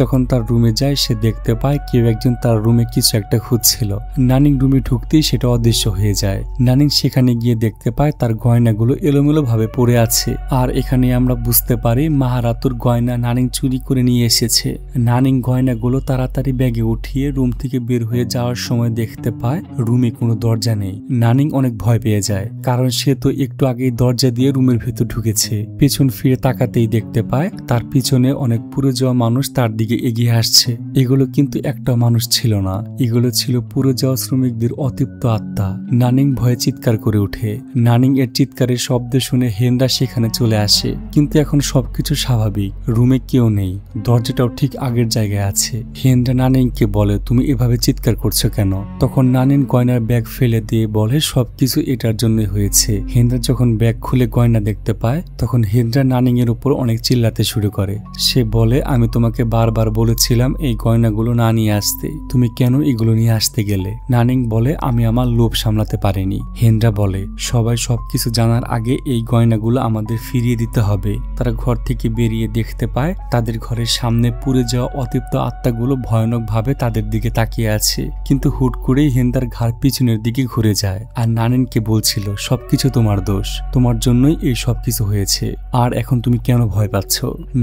যখন তার রুমে যায় সে দেখতে পায় কেউ একজন তার রুমে কিছু একটা খুঁজছিল। নানিং রুমে ঢুকতেই সেটা অদৃশ্য হয়ে যায়। নানিং সেখানে গিয়ে দেখতে পায় তার গয়নাগুলো এলোমেলো ভাবে পড়ে আছে। আর এখানে আমরা বুঝতে পারি মাহারাতুর গয়না নানিং চুরি করে নিয়ে এসেছে। নানিং গয়নাগুলো তাড়াতাড়ি ব্যাগে উঠিয়ে রুম থেকে বের হয়ে যাওয়ার সময় দেখতে পায় রুমে কোনো দরজা নেই। নানিং অনেক ভয় পেয়ে যায়, কারণ সে তো একটু আগেই দরজা দিয়ে রুমের ভেতর ঢুকেছে। পেছন ফিরে তাকাতেই দেখতে পায় তার পিছনে অনেক পুড়ে যাওয়া মানুষ তার দিকে এগিয়ে আসছে। এগুলো কিন্তু একটা মানুষ ছিল না, এগুলো ছিল পুড়ে যাওয়া শ্রমিকদের অতৃপ্ত আত্মা। নানিং ভয়ে চিৎকার করে ওঠে। নানিং এর চিৎকারের শব্দ শুনে হেনরা সেখানে চলে আসে, কিন্তু এখন সবকিছু স্বাভাবিক। রুমে কেউ নেই, দরজাটাও ঠিক আগের জায়গায় আছে। হেনরা নানিংকে বলে তুমি এভাবে চিৎকার করছো কেন? তখন নানিং গয়নার ব্যাগ ফেলে দিয়ে বলে সবকিছু এটার জন্যই হয়েছে। হেনরা যখন ব্যাগ খুলে গয়না দেখতে পায় তখন হেনরা নানিং এর উপর অনেক চিল্লাতে শুরু করে। সে বলে আমি তোমাকে বারবার বলেছিলাম এই গয়নাগুলো না নিয়ে আসতে, তুমি কেন এগুলো নিয়ে আসতে গেলে? নানিং বলে আমি আমার লোভ সামলাতে পারিনি। হেনরা বলে সবাই সবকিছু জানার আগে এই গয়নাগুলো আমাদের ফিরিয়ে দিতে হবে। তারা ঘর থেকে বেরিয়ে দেখতে পায় তাদের ঘরের সামনে পুড়ে যাওয়া অতৃপ্ত আত্মাগুলো ভয়ানক ভাবে তাদের দিকে তাকিয়ে আছে। কিন্তু হুট করেই হেন্দার ঘাড় পিছনের দিকে ঘুরে যায় আর নানিনকে বলছিল সবকিছু তোমার দোষ, তোমার জন্যই এই সবকিছু হয়েছে, আর এখন তুমি কেন ভয় পাচ্ছ?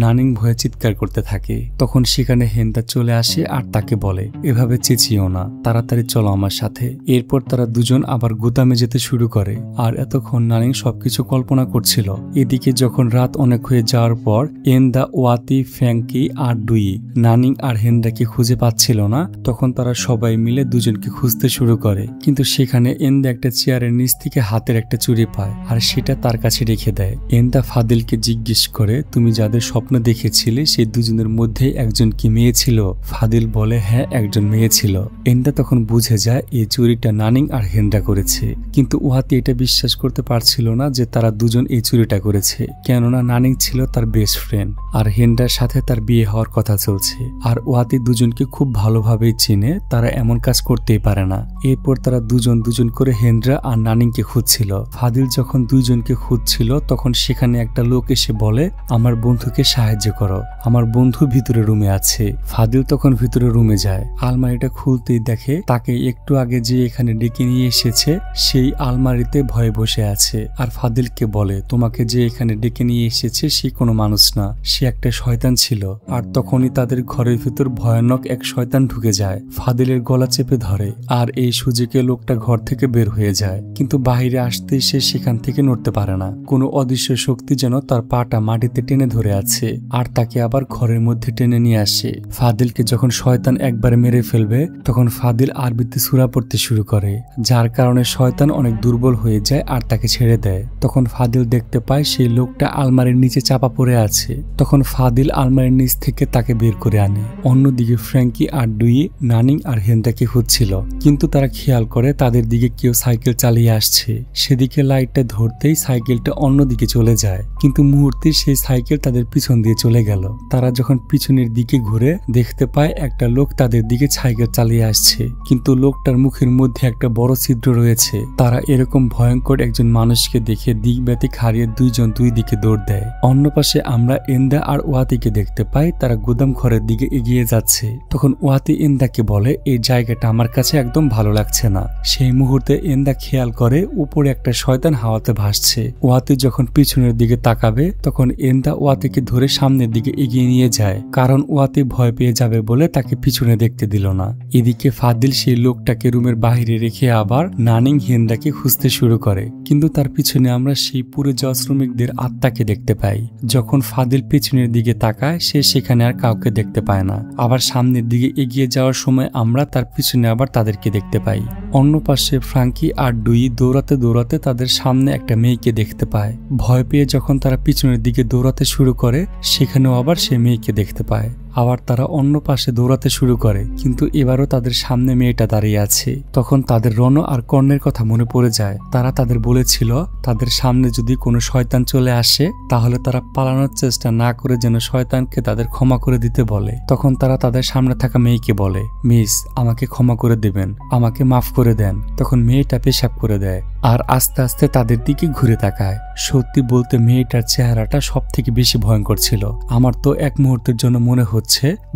নানিং ভয়ে চিৎকার করতে থাকে। তখন সেখানে হেন্দা চলে আসে আর তাকে বলে এভাবে চেঁচিও না, তাড়াতাড়ি চলো আমার সাথে। এরপর তারা দুজন আবার গুদামে যেতে শুরু করে। আর এতক্ষণ নানিং সবকিছু কল্পনা করছিল। এদিকে যখন রাত অনেক হয়ে যাওয়ার পর এন্দা, ওয়াতি, ফ্যাংকি আর ডুই নানিং আর হেন্দাকে খুঁজে পাচ্ছিল না। তখন তারা সবাই মিলে দুজনকে খুঁজতে শুরু করে। কিন্তু সেখানে এন্দা একটা চেয়ারের নিচ থেকে হাতের একটা চুড়ি পায় আর সেটা তার কাছে রেখে দেয়। এন্দা ফাদিলকে জিজ্ঞেস করে তুমি যাদের স্বপ্ন দেখেছিলে সেই দুজনের মধ্যে একজন কি মেয়ে ছিল? ফাদিল বলে হ্যাঁ, একজন মেয়ে ছিল। এন্দা তখন বুঝে যায় এই চুরিটা নানিং আর হেন্ডা করেছে। কিন্তু ওয়াতি এটা বিশ্বাস করতে পারছিল না যে তারা দুজন এই চুরিটা করেছে, কেননা নানিং ছিল তার বেস্ট ফ্রেন্ড আর হেন্ডার সাথে তার বিয়ে হওয়ার কথা চলছে। আর ওয়াতি দুজনকে খুব ভালোভাবেই চিনে, তারা এমন কাজ করতেই পারে না। এরপর তারা দুজন দুজন করে হেন্ড্রা আর নানিংকে খুঁজছিল। ফাদিল যখন দুইজনকে খুঁজছিল তখন সেখানে একটা লোক এসে বলে আমার বন্ধুকে সাহায্য করো, আমার বন্ধু ভিতরে রুমে আছে। ফাদিল তখন ভিতরে রুমে যায়। আলমারিটা খুলতেই দেখে তাকে একটু আগে যে এখানে ডেকে নিয়ে এসেছে সেই আলমারিতে ভয়ে বসে আছে। আর ফাদিলকে বলে তোমাকে যে এখানে ডেকে নিয়ে এসেছে সে কোনো মানুষ না, সে একটা শয়তান ছিল। আর তখনই তাদের ঘরের ভিতর ভয়ানক এক শয়তান ঢুকে যায়, ফাদিলের গলা চেপে ধরে। আর এই সুযোগে লোকটা ঘর থেকে বের হয়ে যায়, কিন্তু বাহিরে আসতেই সে সেখান থেকে নড়তে পারে না। কোনো অদৃশ্য শক্তি যেন তার পাটা মাটিতে টেনে ধরে আছে আর তাকে আবার ঘরের মধ্যে টেনে নিয়ে আসে। ফাদিলকে যখন শয়তান একবারে মেরে ফেলবে তখন ফাদিল আরবিতে সূরা পড়তে শুরু করে, যার কারণে শয়তান অনেক দুর্বল হয়ে যায় আর তাকে ছেড়ে দেয়। দেয়। তখন ফাদিল দেখতে পায় সেই লোকটা আলমারির নিচে চাপা পড়ে আছে। তখন ফাদিল আলমারির নিচ থেকে তাকে বের করে আনে। অন্যদিকে ফ্র্যাঙ্কি আর ডুই নানিং আর হেনরাকে খুঁজছিল, কিন্তু তারা খেয়াল করে তাদের দিকে কেউ সাইকেল চালিয়ে আসছে। সেদিকে লাইটটা ধরতেই সাইকেলটা অন্যদিকে চলে যায়, কিন্তু মুহূর্তে সেই সাইকেল তাদের পিছন দিয়ে চলে গেল। তারা যখন পিছনের দিকে ঘুরে দেখতে পায় একটা লোক তাদের দিকে সাইকেল চালিয়ে আসছে, কিন্তু লোকটার মুখের মধ্যে একটা বড় ছিদ্র রয়েছে। তারা এরকম ভয়ঙ্কর একজন মানুষকে দেখে দিকব্যাতিক হারিয়ে দুইজন দুই দিকে দৌড় দেয়। অন্য পাশে আমরা এন্দা আর ওয়াতিকে দেখতে পাই তারা গুদাম ঘরের দিকে এগিয়ে যাচ্ছে। তখন ওয়াতি এন্দাকে বলে, এই জায়গাটা আমার কাছে একদম ভালো লাগছে না। সেই মুহূর্তে এন্দা খেয়াল করে উপরে একটা শয়তান হাওয়াতে ভাসছে। ওয়াতি যখন পিছনের দিকে তাকাবে তখন এন্দা ওয়াতিকে ধরে সামনের দিকে এগিয়ে নিয়ে যায়, কারণ ওয়াতি ভয় পেয়ে যাবে বলে তাকে পিছনে দেখতে দিল না। এদিকে ফাদিল সেই লোকটাকে রুমের বাইরে রেখে আবার নানিং হেনরাকে খুঁজতে শুরু করে, কিন্তু তার পিছনে আমরা সেই পুরো যাওয়া শ্রমিকদের আত্মাকে দেখতে পাই। যখন ফাদিল পিছনের দিকে তাকায় সে সেখানে আর কাউকে দেখতে পায় না। আবার সামনের দিকে এগিয়ে যাওয়ার সময় আমরা তার পিছনে আবার তাদেরকে দেখতে পাই। অন্য পাশে ফ্রাঙ্কি আর ডুই দৌড়াতে দৌড়াতে তাদের সামনে একটা মেয়েকে দেখতে পায়। ভয় পেয়ে যখন তারা পিছনের দিকে দৌড়াতে শুরু করে সেখানেও আবার সে মেয়েকে দেখতে পায়। আবার তারা অন্য পাশে দৌড়াতে শুরু করে, কিন্তু এবারও তাদের সামনে মেয়েটা দাঁড়িয়ে আছে। তখন তাদের রণ আর কর্ণের কথা মনে পড়ে যায়। তারা তাদের বলেছিল তাদের সামনে যদি কোনো শয়তান চলে আসে তাহলে তারা পালানোর চেষ্টা না করে যেন শয়তানকে তাদের ক্ষমা করে দিতে বলে। তখন তারা তাদের সামনে থাকা মেয়েকে বলে, মিস, আমাকে ক্ষমা করে দেবেন, আমাকে মাফ করে দেন। তখন মেয়েটা পেশাব করে দেয় আর আস্তে আস্তে তাদের দিকে ঘুরে তাকায়। সত্যি বলতে মেয়েটার চেহারাটা সব থেকে বেশি ভয়ঙ্কর ছিল। আমার তো এক মুহূর্তের জন্য মনে হচ্ছে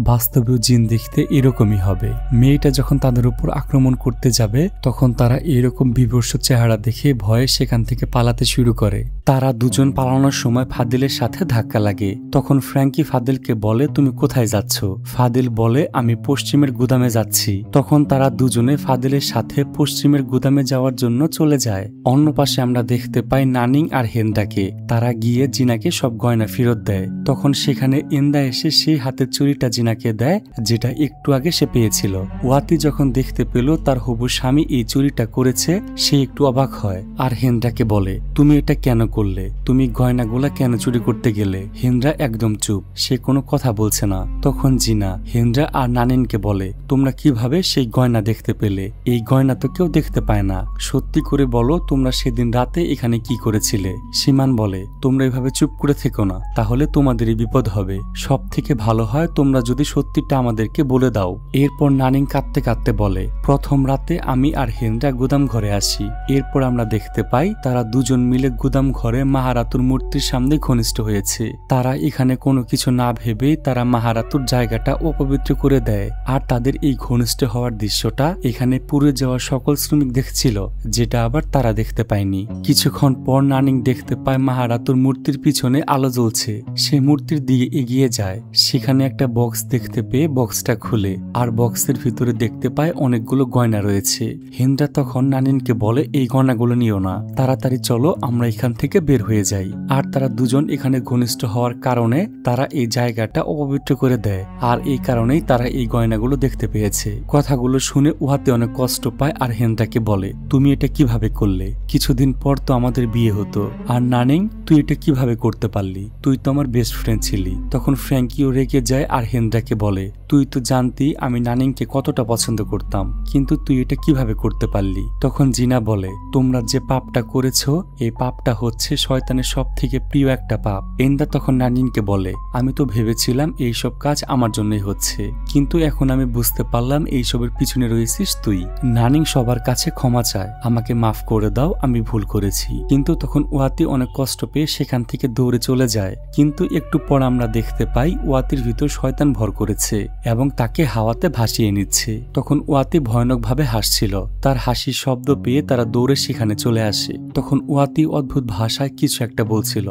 বাস্তবেও জিন দেখতে এরকমই হবে। মেয়েটা যখন তাদের উপর আক্রমণ করতে যাবে তখন তারা এরকম বিভৎস চেহারা দেখে ভয়ে সেখান থেকে পালাতে শুরু করে। তারা দুজন পালানোর সময় ফাদিলের সাথে ধাক্কা লাগে। তখন ফ্র্যাঙ্কি ফাদিলকে বলে, তুমি কোথায় যাচ্ছ? ফাদিল বলে, আমি পশ্চিমের গুদামে যাচ্ছি। তখন তারা দুজনে ফাদিলের সাথে পশ্চিমের গুদামে যাওয়ার জন্য চলে যায়। অন্য পাশে আমরা দেখতে পাই নানিং আর হেনরাকে। তারা গিয়ে জিনাকে সব গয়না ফেরত দেয়। তখন সেখানে এন্দা এসে সেই হাতের চুরিটা জিনাকে দেয় যেটা একটু আগে সে পেয়েছিল। ওয়াতি যখন দেখতে পেল তার হবু স্বামী এই চুরিটা করেছে সে একটু অবাক হয় আর হেনরাকে বলে, তুমি এটা কেন করলে? তুমি গয়নাগুলা কেন চুরি করতে গেলে? হেনরা একদম চুপ, সে কোনো কথা বলছে না। তখন জিনা হেনরা আর নানিনকে বলে, তোমরা কিভাবে সেই গয়না দেখতে পেলে? এই গয়না তো কেউ দেখতে পায় না। সত্যি করে বলো তোমরা সেদিন রাতে এখানে কি করেছিলে? সীমান বলে, তোমরা এভাবে চুপ করে থেকো না, তাহলে তোমাদেরই বিপদ হবে। সব থেকে ভালো হয় তোমরা যদি সত্যিটা আমাদেরকে বলে দাও। এরপর নানিং কাঁদতে কাঁদতে বলে, প্রথম রাতে আমি আর হেনরা গুদাম ঘরে আসি। এরপর আমরা দেখতে পাই তারা দুজন মিলে গুদাম ঘরে মাহারাতুর মূর্তির সামনে ঘনিষ্ঠ হয়েছে। তারা এখানে কোনো কিছু না ভেবেই তারা মাহারাতুর জায়গাটা অপবিত্র করে দেয়। আর তাদের এই ঘনিষ্ঠ হওয়ার দৃশ্যটা এখানে পুড়ে যাওয়া সকল শ্রমিক দেখছিল, যেটা আবার তারা দেখতে পায়নি। কিছুক্ষণ পর নানিং দেখতে পায় মাহারাতুর মূর্তির পিছনে আলো জ্বলছে। সে মূর্তির দিকে এগিয়ে যায়। সেখানে একটা বক্স দেখতে পেয়ে বক্সটা খুলে আর বক্সের ভিতরে দেখতে পায় অনেকগুলো গয়না রয়েছে। হেনরা তখন নানিনকে বলে, এই গয়নাগুলো নিও না, তাড়াতাড়ি চলো আমরা এখান থেকে বের হয়ে যাই। আর তারা দুজন এখানে ঘনিষ্ঠ হওয়ার কারণে তারা এই জায়গাটা অপবিত্র করে দেয়, আর এই কারণেই তারা এই গয়নাগুলো দেখতে পেয়েছে। কথাগুলো শুনে উহাতে অনেক কষ্ট পায় আর হেনরাকে বলে, তুমি এটা কিভাবে করলে? কিছুদিন পর তো আমাদের বিয়ে হতো। আর নানিং, তুই এটা কিভাবে করতে পারলি? তুই তো আমার বেস্ট ফ্রেন্ড ছিলি। তখন ফ্র্যাঙ্কিও রেগে যায় আর হেনরাকে বলে, তুই তো জানতি আমি নানিংকে কতটা পছন্দ করতাম, কিন্তু তুই এটা কিভাবে করতে পারলি? তখন জিনা বলে, তোমরা যে পাপটা করেছো এই পাপটা হচ্ছে শয়তানের সব থেকে প্রিয় একটা পাপ। এন্দা তখন নানিনকে বলে, আমি তো ভেবেছিলাম এইসব কাজ আমার জন্যই হচ্ছে, কিন্তু এখন আমি বুঝতে পারলাম এইসবের পিছনে রয়েছিস তুই। নানিং সবার কাছে ক্ষমা চায়, আমাকে মাফ করে দাও, আমি ভুল করেছি। কিন্তু তখন ওয়াতি অনেক কষ্ট পেয়ে সেখান থেকে দৌড়ে চলে যায়। কিন্তু একটু পর আমরা দেখতে পাই ওয়াতির ভিতর শয়তান ভর করেছে এবং তাকে হাওয়াতে ভাসিয়ে নিচ্ছে। তখন ওয়াতি ভয়ানক ভাবে হাসছিল। তার হাসির শব্দ পেয়ে তারা দৌড়ে সেখানে চলে আসে। তখন ওয়াতি অদ্ভুত ভাষায় কিছু একটা বলছিল।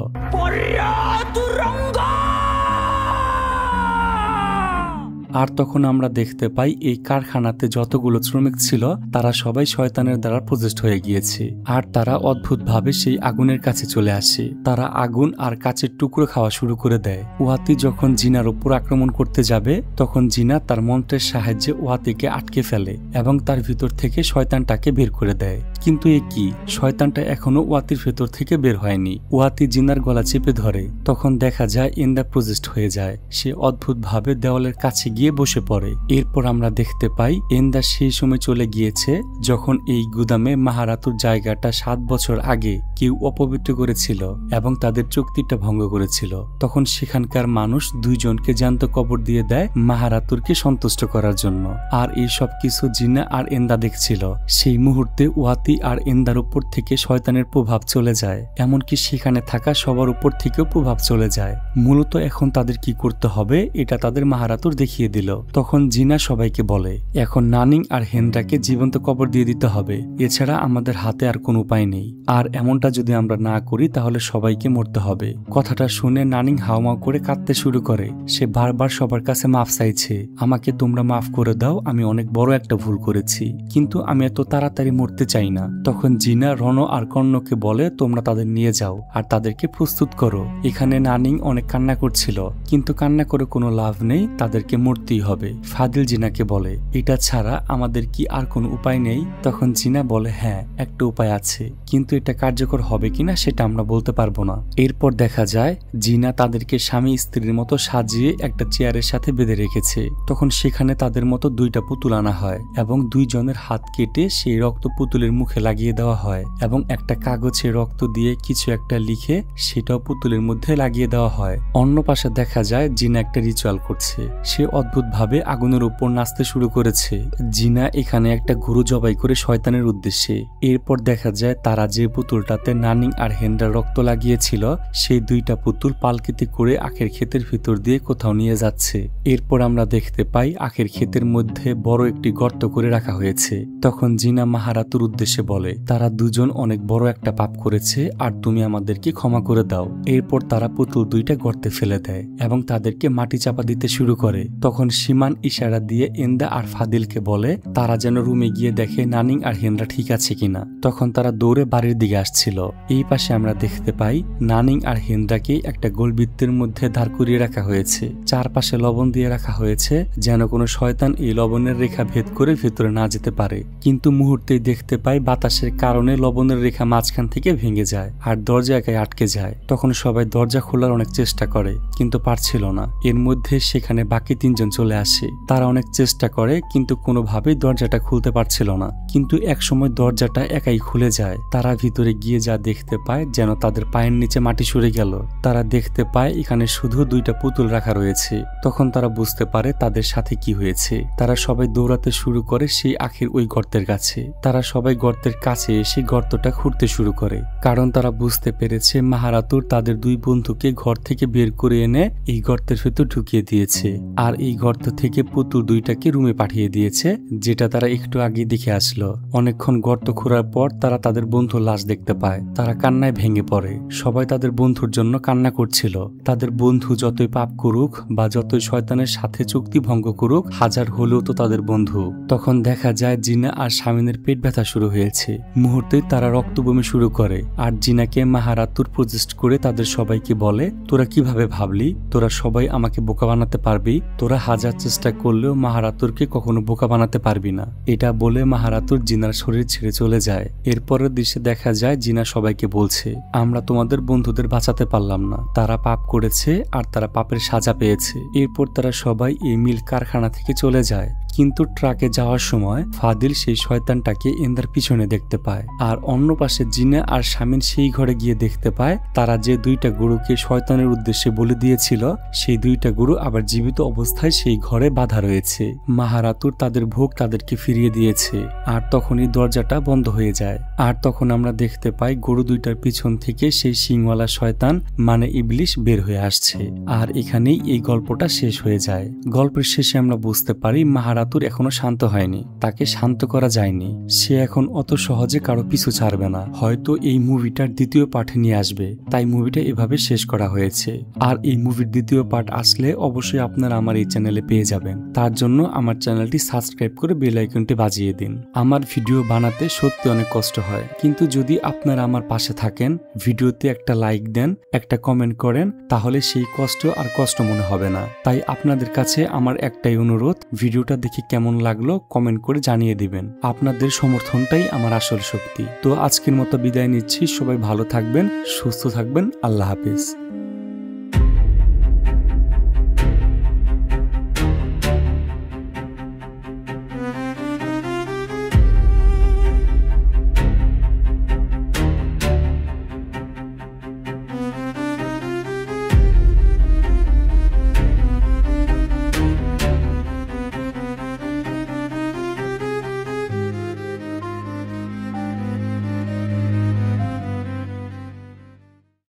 আর তখন আমরা দেখতে পাই এই কারখানাতে যতগুলো শ্রমিক ছিল তারা সবাই শয়তানের দ্বারা প্রজেস্ট হয়ে গিয়েছে। আর তারা অদ্ভুতভাবে সেই আগুনের কাছে চলে আসে। তারা আগুন আর কাচের টুকরো খাওয়া শুরু করে দেয়। ওয়াতি যখন জিনার উপর আক্রমণ করতে যাবে তখন জিনা তার মন্ত্রের সাহায্যে ওয়াতিকে আটকে ফেলে এবং তার ভিতর থেকে শয়তানটাকে বের করে দেয়। কিন্তু এ কি, শয়তানটা এখনো ওয়াতির ভেতর থেকে বের হয়নি। ওয়াতি জিনার গলা চেপে ধরে। তখন দেখা যায় এন্দা প্রজেস্ট হয়ে যায়। সে অদ্ভুতভাবে দেওয়ালের কাছে গিয়ে বসে পড়ে। এরপর আমরা দেখতে পাই এন্দা সেই সময় চলে গিয়েছে যখন এই গুদামে মাহারাতুর জায়গাটা 7 বছর আগে কেউ অপবিত্র করেছিল এবং তাদের চুক্তিটা ভঙ্গ করেছিল। তখন সেখানকার মানুষ 2 জনকে জ্যান্ত কবর দিয়ে দেয় মাহারাতুরকে সন্তুষ্ট করার জন্য। আর এই সব কিছু জিনা আর এন্দা দেখছিল। সেই মুহূর্তে ওয়াতি আর এন্দার উপর থেকে শয়তানের প্রভাব চলে যায়, এমনকি সেখানে থাকা সবার উপর থেকেও প্রভাব চলে যায়। মূলত এখন তাদের কি করতে হবে এটা তাদের মাহারাতুর দেখিয়ে দিল। তখন জিনা সবাইকে বলে, এখন নানিং আর হেন্দ্রাকে জীবন্ত কবর দিয়ে দিতে হবে, এছাড়া আমাদের হাতে আর কোনো উপায় নেই। আর এমনটা যদি আমরা না করি তাহলে সবাইকে মরতে হবে। কথাটা শুনে নানিং হাওমাও করে কাঁদতে শুরু করে। সে বারবার সবার কাছে মাফ চাইছে, আমাকে তোমরা মাফ করে দাও, আমি অনেক বড় একটা ভুল করেছি, কিন্তু আমি এত তাড়াতাড়ি মরতে চাই না। তখন জিনা রণ আর কর্ণকে বলে, তোমরা তাদের নিয়ে যাও আর তাদেরকে প্রস্তুত করো। এখানে নানিং অনেক কান্না করছিল, কিন্তু কান্না করে কোনো লাভ নেই, তাদেরকে মরতেই হবে। ফাদিল জিনাকে বলে, এটা ছাড়া আমাদের কি আর কোনো উপায় নেই? তখন জিনা বলে, হ্যাঁ একটা উপায় আছে, কিন্তু এটা কার্যকর হবে কিনা সেটা আমরা বলতে পারবো না। এরপর দেখা যায় জিনা তাদেরকে স্বামী স্ত্রীর মতো সাজিয়ে একটা চেয়ারের সাথে বেঁধে রেখেছে। তখন সেখানে তাদের মতো 2টা পুতুল আনা হয় এবং 2 জনের হাত কেটে সেই রক্ত পুতুলের মুখে লাগিয়ে দেওয়া হয় এবং একটা কাগজে রক্ত দিয়ে কিছু একটা লিখে সেটাও পুতুলের মধ্যে লাগিয়ে দেওয়া হয়। অন্য পাশে দেখা যায় জিনা একটা রিচুয়াল করছে। সে অদ্ভুতভাবে আগুনের উপর নাচতে শুরু করেছে। জিনা এখানে একটা গরু জবাই করে শয়তানের উদ্দেশ্যে। এরপর দেখা যায় তারা যে পুতুলটাতে নানিং আর হেন্দ্রার রক্ত লাগিয়েছিল সেই 2টা পুতুল পালকিতে করে আখের ক্ষেতের ভিতর দিয়ে কোথাও নিয়ে যাচ্ছে। এরপর আমরা দেখতে পাই আখের ক্ষেতের মধ্যে বড় একটি গর্ত করে রাখা হয়েছে। তখন জিনা মাহারাতুর উদ্দেশ্যে বলে, তারা 2 জন অনেক বড় একটা পাপ করেছে আর তুমি আমাদেরকে ক্ষমা করে দাও। এরপর তারা পুতুল 2টা গর্তে ফেলে দেয় এবং তাদেরকে মাটি চাপা দিতে শুরু করে। তখন সীমান ইশারা দিয়ে এন্দা আর ফাদিলকে বলে তারা যেন রুমে গিয়ে দেখে নানিং আর হেন্দ্রা ঠিক আছে কিনা। তখন তারা দৌড়ে বাড়ির দিকে আসছিল। এই পাশে আমরা দেখতে পাই নানিং আর হেন্দ্রাকে একটা গোলবৃত্তের মধ্যে দাঁড় করিয়ে রাখা হয়েছে। চারপাশে লবণ দিয়ে রাখা হয়েছে যেন কোনো শয়তান এই লবণের রেখা ভেদ করে ভেতরে না যেতে পারে। কিন্তু মুহূর্তেই দেখতে পাই বাতাসের কারণে লবণের রেখা মাঝখান থেকে ভেঙে যায় আর দরজা একাই আটকে যায়। তখন সবাই দরজা খোলার অনেক চেষ্টা করে কিন্তু পারছিল না। এর মধ্যে সেখানে বাকি 3 জন চলে আসে। তারা অনেক চেষ্টা করে কিন্তু কোনোভাবেই দরজাটা খুলতে পারছিল না। কিন্তু একসময় দরজাটা একাই খুলে যায়। তারা ভিতরে গিয়ে যা দেখতে পায় যেন তাদের পায়ের নিচে মাটি সরে গেল। তারা দেখতে পায় এখানে শুধু 2টা পুতুল রাখা রয়েছে। তখন তারা বুঝতে পারে তাদের সাথে কি হয়েছে। তারা সবাই দৌড়াতে শুরু করে সেই আখের ওই গর্তের কাছে। তারা সবাই গর্তের কাছে এসে গর্তটা খুঁড়তে শুরু করে, কারণ তারা বুঝতে পেরেছে মাহারাতুর তাদের 2 বন্ধুকে ঘর থেকে বের করে এনে এই গর্তের ভেতর ঢুকিয়ে দিয়েছে আর এই গর্ত থেকে পুতুল 2টাকে রুমে পাঠিয়ে দিয়েছে, যেটা তারা একটু আগে দেখে আসলো। অনেকক্ষণ গর্ত খোঁড়ার পর তারা তাদের বন্ধুর লাশ দেখতে পায়। তারা কান্নায় ভেঙে পড়ে। সবাই তাদের বন্ধুর জন্য কান্না করছিল। তাদের বন্ধু যতই পাপ করুক বা যতই শয়তানের সাথে চুক্তি ভঙ্গ করুক, হাজার হলেও তো তাদের বন্ধু। তখন দেখা যায় জিনা আর শামিনের পেট ব্যথা শুরু হয়েছে। মুহূর্তেই তারা রক্তবমি শুরু করে আর জিনাকে মাহারাতুর প্রজেস্ট করে তাদের সবাইকে বলে, তোরা কিভাবে ভাবলি তোরা সবাই আমাকে বোকা বানাতে পারবি? তোরা হাজার চেষ্টা করলেও মাহারাতুরকে কখনো বোকা বানাতে পারবি না। এটা বলে মাহারাতুর জিনার শরীর ছেড়ে চলে যায়। এরপরের দৃশ্যে দেখা যায় জিনা সবাইকে বলছে, আমরা তোমাদের বন্ধুদের বাঁচাতে পারলাম না, তারা পাপ করেছে আর তারা পাপের সাজা পেয়েছে। এরপর তারা সবাই এই মিল কারখানা থেকে চলে যায়। কিন্তু ট্রাকে যাওয়ার সময় ফাদিল সেই শয়তানটাকে এন্দার পিছনে দেখতে পায়। আর অন্য পাশে জিনা আর শামিন সেই ঘরে গিয়ে দেখতে পায় তারা যে 2টা গরুকে শয়তানের উদ্দেশ্যে বলে দিয়েছিল সেই 2টা গরু আবার জীবিত অবস্থায় সেই ঘরে বাঁধা রয়েছে। মাহারাতুর তাদের ভোগ তাদেরকে ফিরিয়ে দিয়েছে। আর তখনই দরজাটা বন্ধ হয়ে যায়। আর তখন আমরা দেখতে পাই গরু 2টার পিছন থেকে সেই সিংওয়ালা শয়তান মানে ইবলিশ বের হয়ে আসছে। আর এখানেই এই গল্পটা শেষ হয়ে যায়। গল্পের শেষে আমরা বুঝতে পারি মাহারাতুর একাতুর এখনো শান্ত হয়নি, তাকে শান্ত করা যায়নি। সে এখন অত সহজে কারো পিছু ছাড়বে না। হয়তো এই মুভিটার দ্বিতীয় পার্ট নিয়ে আসবে, তাই মুভিটা এভাবে শেষ করা হয়েছে। আর এই মুভির দ্বিতীয় পার্ট আসলে অবশ্যই আপনারা আমার এই চ্যানেলে পেয়ে যাবেন। তার জন্য আমার চ্যানেলটি সাবস্ক্রাইব করে বেল আইকনটি বাজিয়ে দিন। আমার ভিডিও বানাতে সত্যি অনেক কষ্ট হয়, কিন্তু যদি আপনারা আমার পাশে থাকেন, ভিডিওতে একটা লাইক দেন, একটা কমেন্ট করেন, তাহলে সেই কষ্ট আর কষ্ট মনে হবে না। তাই আপনাদের কাছে আমার একটাই অনুরোধ, ভিডিওটা দেখে কেমন লাগলো কমেন্ট করে জানিয়ে দিবেন। আপনাদের সমর্থনটাই আমার আসল শক্তি। তো আজকের মতো বিদায় নিচ্ছি। সবাই ভালো থাকবেন, সুস্থ থাকবেন। আল্লাহ হাফেজ।